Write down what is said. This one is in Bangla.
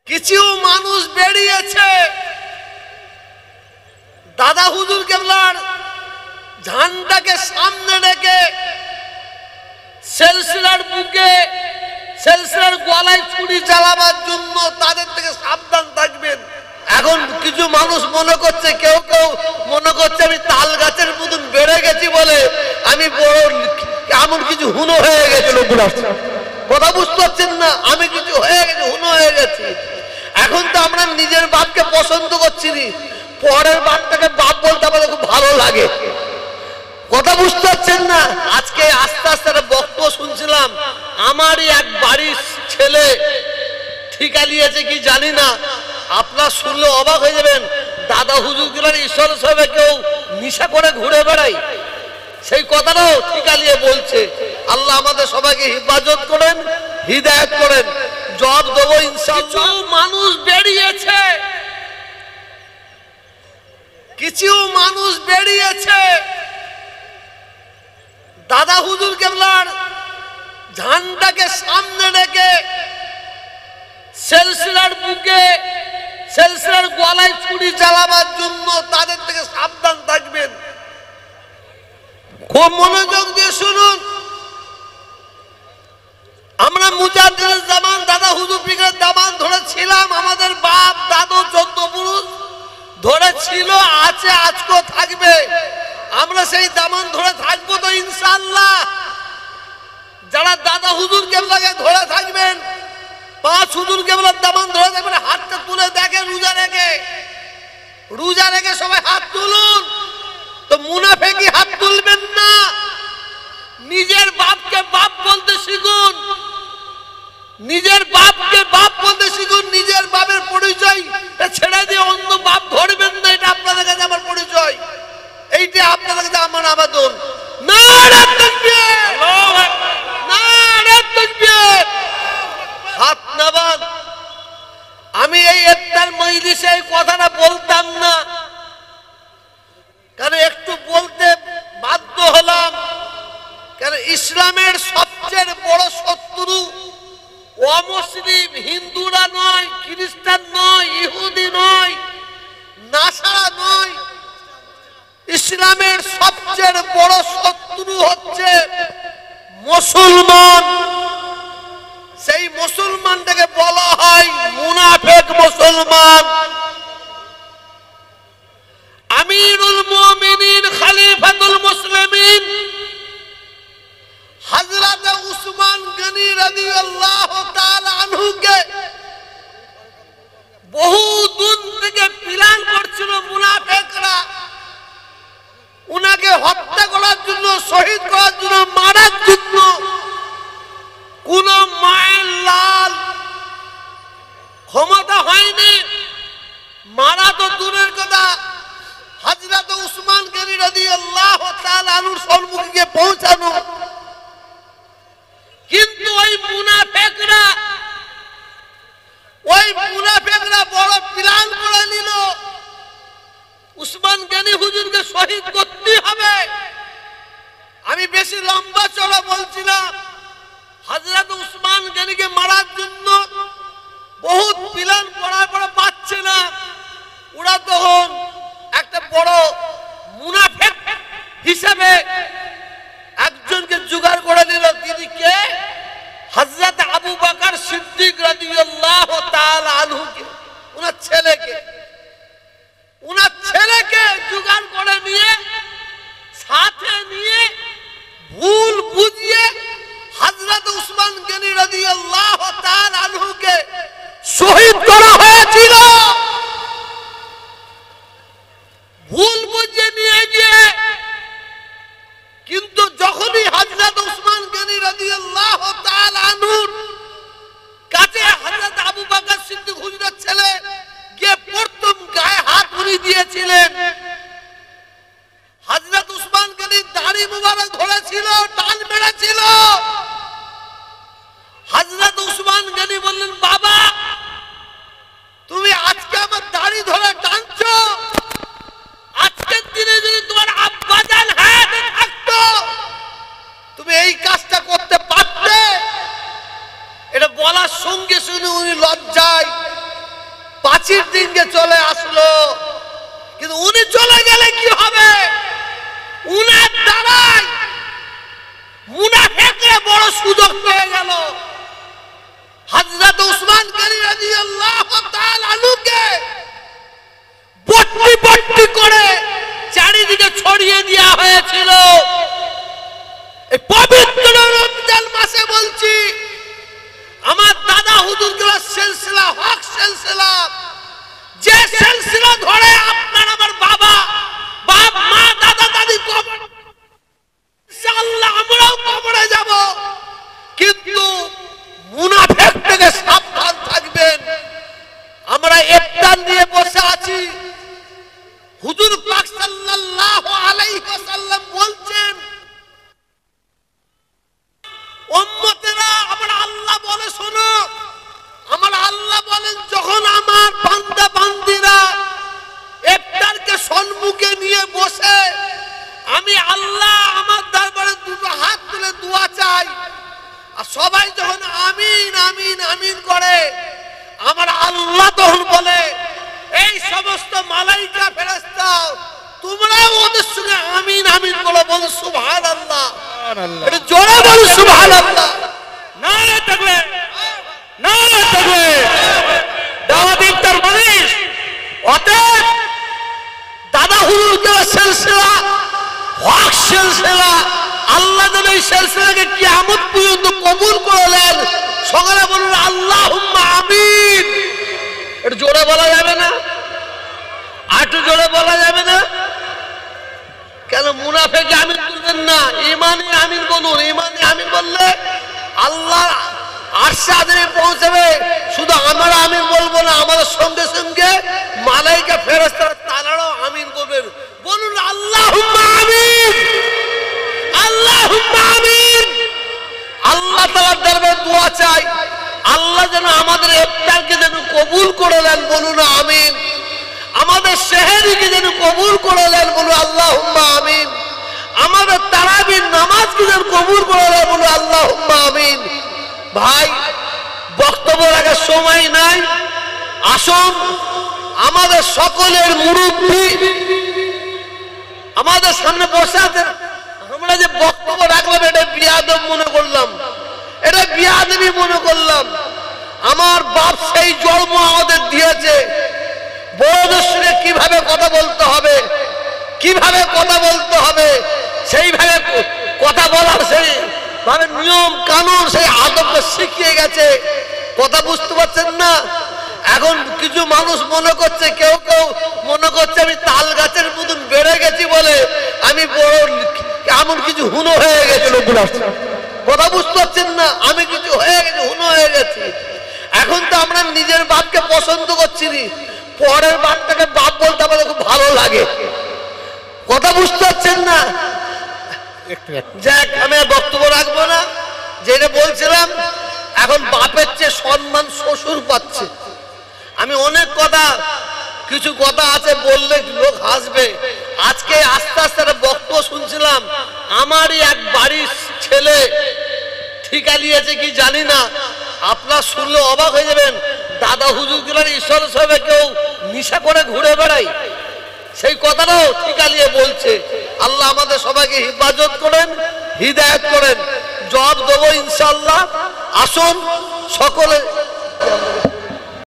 কিছু মানুষ বেরিয়েছে দাদা হুজুর কেবলার ঝান্ডাকে সামনে রেখে সিলসিলার বুকে সিলসিলার গলায় ছুরি চালাবার জন্য। তাদের থেকে সাবধান থাকবেন। এখন কিছু মানুষ মনে করছে, কেউ কেউ মনে করছে আমি তাল গাছের মতন বেড়ে গেছি বলে আমি বড় এমন কিছু হুনো হয়ে গেছে। কথা বুঝতে পারছেন না? আমি কিছু হয়ে গেছি, হুনো হয়ে গেছি। এখন তো আমরা নিজের বাপকে পছন্দ করছি না, পরের বাপটাকে বাপ বলতে আমাদের খুব ভালো লাগে। কথা বুঝতে পারছেন না? আজকে আস্তে আস্তে একটা বক্তব্য শুনছিলাম, আমারই এক বাড়ির ছেলে ঠিকা নিয়েছে কি জানি না, আপনার শুনলে অবাক হয়ে যাবেন। দাদা হুজুর গুলার ঈশ্বর সাহেব কেউ নিশা করে ঘুরে বেড়ায়, সেই কথাটাও ঠিকা নিয়ে বলছে। আল্লাহ আমাদের সবাইকে হেফাজত করেন, হিদায়াত করেন। জব দেবো ইনশাআল্লাহ। মানুষ বেরিয়েছে, কিছু মানুষ বেরিয়েছে দাদা হুজুর কেবলার ঝান্ডাকে সামনে রেখে সিলসিলার বুকে সিলসিলার গলায় ছুরি চালাবার জন্য। তাদের থেকে সাবধান থাকবেন। খুব মনোযোগ দিয়ে শুনুন। আমরা মুজাদ্দিদের জামান দাদা হুজুর পীরের জামান ধরেছিলাম, আমাদের বাপ দাদু 14 পুরুষ ধরেছিল, আছে, আজকেও থাকবে। আমরা সেই জামান ধরে থাকবো তো ইনশাআল্লাহ। যারা দাদা হুজুর কেবলাকে ধরে থাকবেন, 5 হুজুর কেবলার জামান ধরে থাকবেন, হাতটা তুলে দেখেন রোজা রেখে। রোজা রেখে সবাই হাত তুলুন। তো মুনাফিকি হাত তুলবেন না। নিজের বাপকে বাপ বলতে শিখুন, নিজের বাপকে বাপ বলতে শিখুন। নিজের বাপের পরিচয় ছেড়ে দিয়ে অন্য বাপ ধরবেন না। এটা আপনাদের কাছে আমার পরিচয়, এইটা আপনাদের কাছে আমার আবেদন। নারে তাকবীর, নারে তাকবীর, হাত নামান। আমি এই ইফতার মজলিসে এই কথাটা বলতাম না, কারণ একটু বলতে বাধ্য হলাম। কারণ ইসলামের সবচেয়ে বড় শত্রু অমুসলিম, হিন্দুরা নয়, খ্রিস্টান নয়, ইহুদি নয়, নাসারা নয়। ইসলামের সবচেয়ে বড় শত্রু হচ্ছে মুসলমান। সেই মুসলমানটাকে বলা হয় মুনাফিক মুসলমান। আমিরুল মুমিনিন খলিফাতুল মুসলিমিন হযরত উসমান গনি রাদিয়াল্লাহু তাআলা আনহুকে বহু দূর থেকে প্ল্যান করছিল মুনাফিকরা, উনাকে হত্যা করার জন্য, শহীদ করার জন্য, মারার জন্য। কোন মায়ের লাল ক্ষমতা হয়নি, মারা তো দূরের কথা, হযরত উসমান গনি রাদিয়াল্লাহু তাআলা আনহুর সম্মুখে পৌঁছানো। কিন্তু ওই মুনাফিকরা বড় প্ল্যান করে নিল, উসমান গনি হুজুরকে শহীদ করতে হবে। আমি বেশি লম্বা চড়া বলছি না। হযরত উসমান গনিকে মারার জন্য বহুত প্ল্যান করার পরে পাচ্ছে না। ওরা তখন একটা বড় মুনাফিক হিসেবে একজনকে জোগাড় করে নিল। তিনি কে? হযরত আবু বকর সিদ্দিক রাদিয়াল্লাহু তাআলা আনহুকে, ওনার ছেলেকে জোগাড় করে নিয়ে, সাথে নিয়ে ভুল বুঝিয়ে হযরত উসমান গনি রাদিয়াল্লাহু তাআলা আনহুকে শহীদ করা হয়েছিল। ভুল বুঝিয়ে নিয়ে গিয়ে, কিন্তু যখনই হযরত উসমান গনি রাদিয়াল্লাহু তাআলা আনহুর কাছে হযরত আবু বকর সিদ্দিক হুজুরের ছেলে গিয়ে প্রথম গায়ে হাত উঠিয়ে দিয়েছিলেন, হযরত উসমান গনি দাড়ি মুবারক ধরেছিল, টান মেরেছিল। হযরত উসমান গনি বললেন, বাবা ফাঁসির দিনকে চলে আসলো, কিন্তু উনি চলে গেলে কি হবে? উনার দ্বারাই মুনাফিকরা বড় সুযোগ পেয়ে গেল। হযরত উসমান গনি রাদিয়াল্লাহু তাআলা আনহুকে বট্টি বট্টি করে চারিদিকে ছড়িয়ে দেওয়া হয়েছিল। এই পবিত্র রমজান মাসে বলছি, আমার দাদা হুজুরগুলো সিলসিলা হক সিলসিলা, যে সিলসিলা ধরে আপনার আমার বাবা বাপ মা দাদা দাদি কবর, ইনশাআল্লাহ আমরাও কবরে যাব, কিন্তু মুনাফিক থেকে সাবধান থাকবেন। আমরা ইফতার নিয়ে বসে আছি, হুজুর পাক সাল্লাল্লাহু আলাইহি ওয়াসাল্লাম বলছেন, উম্মতেরা আমার আল্লাহ বলে শোনো, আমার আল্লাহ বলেন যখন আমার বান্দা বান্দিরা ইফতারকে সম্মুখে নিয়ে বসে আমি আল্লাহ আমার দরবারে দুটো হাত তুলে দোয়া চাই, আর সবাই যখন আমিন আমিন আমিন করে, আমার আল্লাহ তখন বলে এই সমস্ত মালাইকা ফেরেশতা তোমরাও ওদের সঙ্গে আমিন আমিন বলো, বলো সুবহানাল্লাহ। এটা জোরে বলো সুবহানাল্লাহ। নারে তাকবীর, নারে তাকবীর। দাওয়াত ইফতার মজলিস অতএব দাদা হুজুরদের সিলসিলা হক সিলসিলা, আল্লাহ যেন এই সিলসিলাকে কিয়ামত পর্যন্ত কবুল করলেন। সকলে বলুন আল্লাহুম্মা আমিন। এটা জোরে বলা যাবে না? আর একটু জোরে বলা যাবে না? কেন মুনাফিক আমিন বলবেন না? ঈমানে আমিন বলুন। ঈমানে আমিন বললে আল্লাহ আরশে আযমে পৌঁছাবে। শুধু আমরা আমিন বলবো না, আমাদের সঙ্গে সঙ্গে মালাইকা ফেরেশতারা তারাও আমিন বলবেন। বলুন আল্লাহুম্মা আমিন, আল্লাহুম্মা আমিন। আল্লাহ তাআলার দরবারে দোয়া চাই, আল্লাহ যেন আমাদের ইফতারকে যেন কবুল করে নেন, বলুন আমিন। আমাদের সেহরিকে যেন কবুল করে নেন, বলুন আল্লাহুম্মা আমিন। আমাদের তারাবির নামাজকে যেন কবুল করে নেন, বলুন আল্লাহুম্মা আমিন। ভাই, বক্তব্য রাখার সময় নাই, আসুন আমাদের সকলের মুরব্বী আমাদের সামনে বসে আছেন। আমরা যে বক্তব্য রাখলাম এটা বিয়াদব মনে করলাম, এটা বিয়াদবি মনে করলাম। আমার বাপ সেই জন্ম আমাদের দিয়েছে, বড়দের সঙ্গে কিভাবে কথা বলতে হবে, কিভাবে কথা বলতে হবে, সেইভাবে কথা বলার সেই ভাবে নিয়ম কানুন সেই আদবটা শিখিয়ে গেছে। কথা বুঝতে পারছেন না? এখন কিছু মানুষ মনে করছে, কেউ কেউ মনে করছে আমি তাল গাছের মতন বেড়ে গেছি বলে আমি বড় এমন কিছু হুনো হয়ে গেছে। কথা বুঝতে পারছেন না? আমি কিছু হয়ে গেছি, হুনো হয়ে গেছি। এখন তো আমরা নিজের বাপকে পছন্দ করছি নি, পরের বাপটাকে বাপ বলতে আমাদের খুব ভালো লাগে। কথা বুঝতে পারছেন না? যাক, আমি আর বক্তব্য রাখবো না। যেটা বলছিলাম, এখন বাপের চেয়ে সম্মান শ্বশুর পাচ্ছে। আমি অনেক কথা, কিছু কথা আছে বললে লোক হাসবে। আজকে আস্তে আস্তে একটা বক্তব্য শুনছিলাম, আমারই এক বাড়ির ছেলে ঠিকা নিয়েছে কি জানি না, আপনার শুনলে অবাক হয়ে যাবেন। দাদা হুজুর গুলার ঈশ্বর সাহেব কেউ নিশা করে ঘুরে বেড়ায়, সেই কথাটাও ঠিকা নিয়ে বলছে। আল্লাহ আমাদের সবাইকে হেফাজত করেন, হিদায়াত করেন। জবাব দেবো ইনশাআল্লাহ। আসুন সকলে